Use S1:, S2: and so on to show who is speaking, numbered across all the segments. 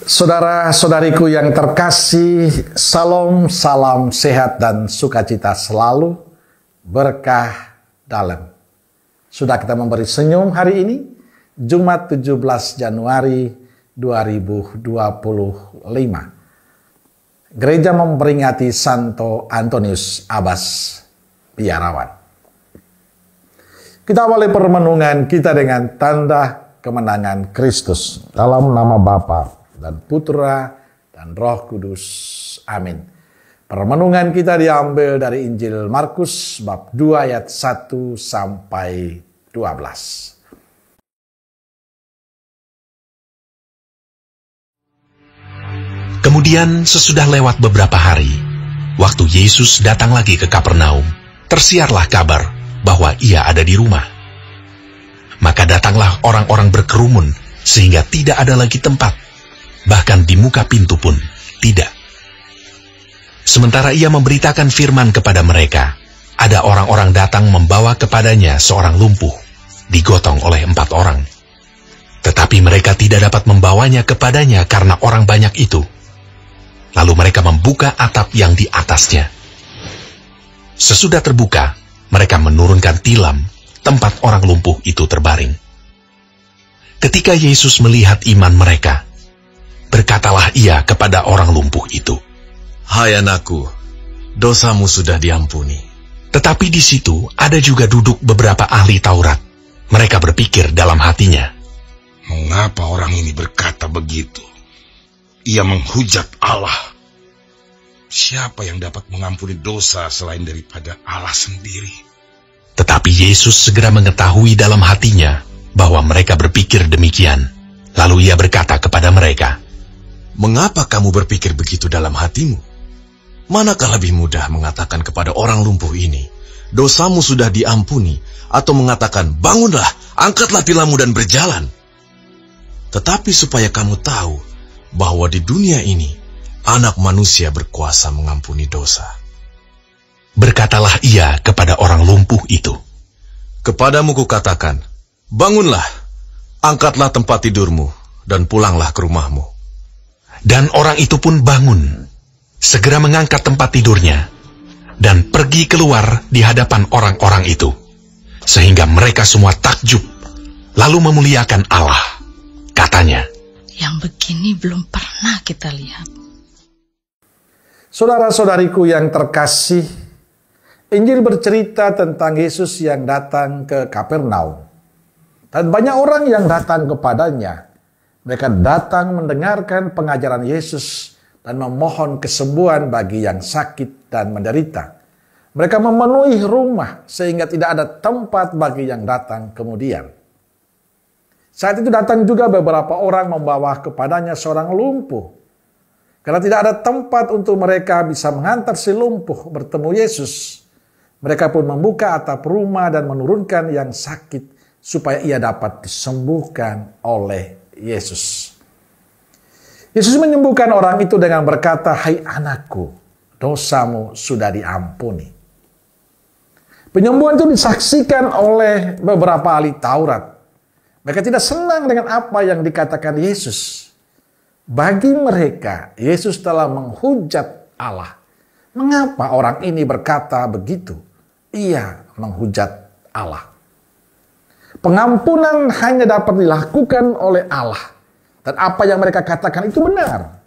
S1: Saudara-saudariku yang terkasih, salam, salam sehat dan sukacita selalu, berkah dalam. Sudah kita memberi senyum hari ini, Jumat 17 Januari 2025. Gereja memperingati Santo Antonius Abbas Biarawan. Kita awali permenungan kita dengan tanda kemenangan Kristus. Dalam nama Bapa dan Putra dan Roh Kudus. Amin. Permenungan kita diambil dari Injil Markus bab 2 ayat 1 sampai 12.
S2: Kemudian sesudah lewat beberapa hari, waktu Yesus datang lagi ke Kapernaum, tersiarlah kabar bahwa ia ada di rumah. Maka datanglah orang-orang berkerumun sehingga tidak ada lagi tempat, bahkan di muka pintu pun tidak. Sementara ia memberitakan firman kepada mereka, ada orang-orang datang membawa kepadanya seorang lumpuh, digotong oleh 4 orang. Tetapi mereka tidak dapat membawanya kepadanya karena orang banyak itu. Lalu mereka membuka atap yang di atasnya. Sesudah terbuka, mereka menurunkan tilam tempat orang lumpuh itu terbaring. Ketika Yesus melihat iman mereka, berkatalah ia kepada orang lumpuh itu,
S3: "Hai anakku, dosamu sudah diampuni."
S2: Tetapi di situ ada juga duduk beberapa ahli Taurat. Mereka berpikir dalam hatinya,
S4: "Mengapa orang ini berkata begitu? Ia menghujat Allah. Siapa yang dapat mengampuni dosa selain daripada Allah sendiri?"
S2: Tetapi Yesus segera mengetahui dalam hatinya bahwa mereka berpikir demikian. Lalu ia berkata kepada mereka,
S3: "Mengapa kamu berpikir begitu dalam hatimu? Manakah lebih mudah mengatakan kepada orang lumpuh ini, 'Dosamu sudah diampuni,' atau mengatakan, 'Bangunlah, angkatlah tilammu dan berjalan'? Tetapi supaya kamu tahu bahwa di dunia ini, Anak Manusia berkuasa mengampuni dosa."
S2: Berkatalah ia kepada orang lumpuh itu,
S3: "Kepadamu kukatakan, bangunlah, angkatlah tempat tidurmu, dan pulanglah ke rumahmu."
S2: Dan orang itu pun bangun, segera mengangkat tempat tidurnya, dan pergi keluar di hadapan orang-orang itu, sehingga mereka semua takjub, lalu memuliakan Allah. Katanya,
S5: "Yang begini belum pernah kita lihat."
S1: Saudara-saudariku yang terkasih, Injil bercerita tentang Yesus yang datang ke Kapernaum. Dan banyak orang yang datang kepadanya. Mereka datang mendengarkan pengajaran Yesus dan memohon kesembuhan bagi yang sakit dan menderita. Mereka memenuhi rumah sehingga tidak ada tempat bagi yang datang kemudian. Saat itu datang juga beberapa orang membawa kepadanya seorang lumpuh. Karena tidak ada tempat untuk mereka bisa mengantar si lumpuh bertemu Yesus, mereka pun membuka atap rumah dan menurunkan yang sakit supaya ia dapat disembuhkan oleh Yesus. Yesus menyembuhkan orang itu dengan berkata, "Hai anakku, dosamu sudah diampuni." Penyembuhan itu disaksikan oleh beberapa ahli Taurat. Mereka tidak senang dengan apa yang dikatakan Yesus. Bagi mereka, Yesus telah menghujat Allah. Mengapa orang ini berkata begitu? Ia menghujat Allah. Pengampunan hanya dapat dilakukan oleh Allah. Dan apa yang mereka katakan itu benar.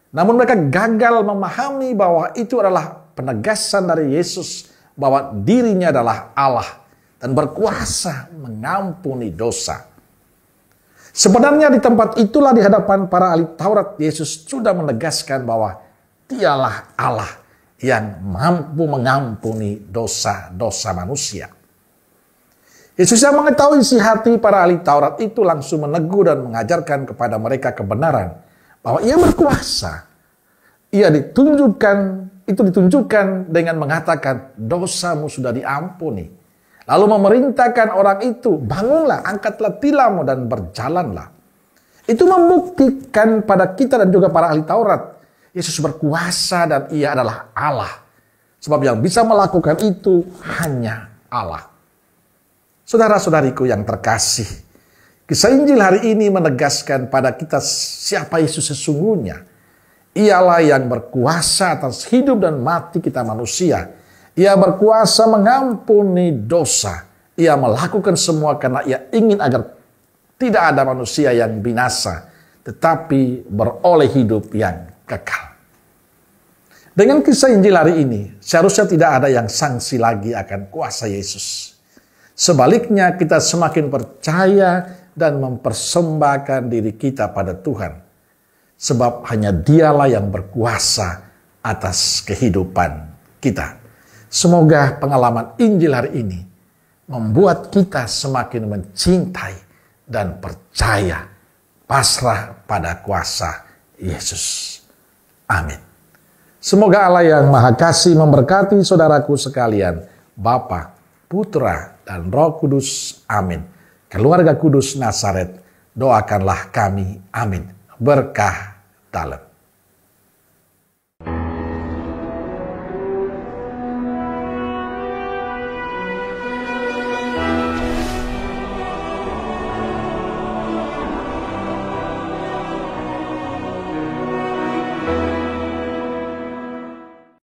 S1: Namun mereka gagal memahami bahwa itu adalah penegasan dari Yesus bahwa dirinya adalah Allah dan berkuasa mengampuni dosa. Sebenarnya di tempat itulah di hadapan para ahli Taurat, Yesus sudah menegaskan bahwa Dialah Allah yang mampu mengampuni dosa-dosa manusia. Yesus yang mengetahui isi hati para ahli Taurat itu langsung menegur dan mengajarkan kepada mereka kebenaran bahwa ia berkuasa. Itu ditunjukkan dengan mengatakan, "Dosamu sudah diampuni." Lalu memerintahkan orang itu, "Bangunlah, angkatlah tilammu dan berjalanlah." Itu membuktikan pada kita dan juga para ahli Taurat, Yesus berkuasa dan ia adalah Allah. Sebab yang bisa melakukan itu hanya Allah. Saudara-saudariku yang terkasih, kisah Injil hari ini menegaskan pada kita siapa Yesus sesungguhnya. Ialah yang berkuasa atas hidup dan mati kita manusia. Ia berkuasa mengampuni dosa. Ia melakukan semua karena ia ingin agar tidak ada manusia yang binasa, tetapi beroleh hidup yang kekal. Dengan kisah Injil hari ini, seharusnya tidak ada yang sangsi lagi akan kuasa Yesus. Sebaliknya, kita semakin percaya dan mempersembahkan diri kita pada Tuhan. Sebab hanya Dialah yang berkuasa atas kehidupan kita. Semoga pengalaman Injil hari ini membuat kita semakin mencintai dan percaya, pasrah pada kuasa Yesus. Amin. Semoga Allah yang Maha Kasih memberkati saudaraku sekalian, Bapa, Putra, dan Roh Kudus. Amin. Keluarga Kudus Nazaret, doakanlah kami. Amin. Berkah dalam.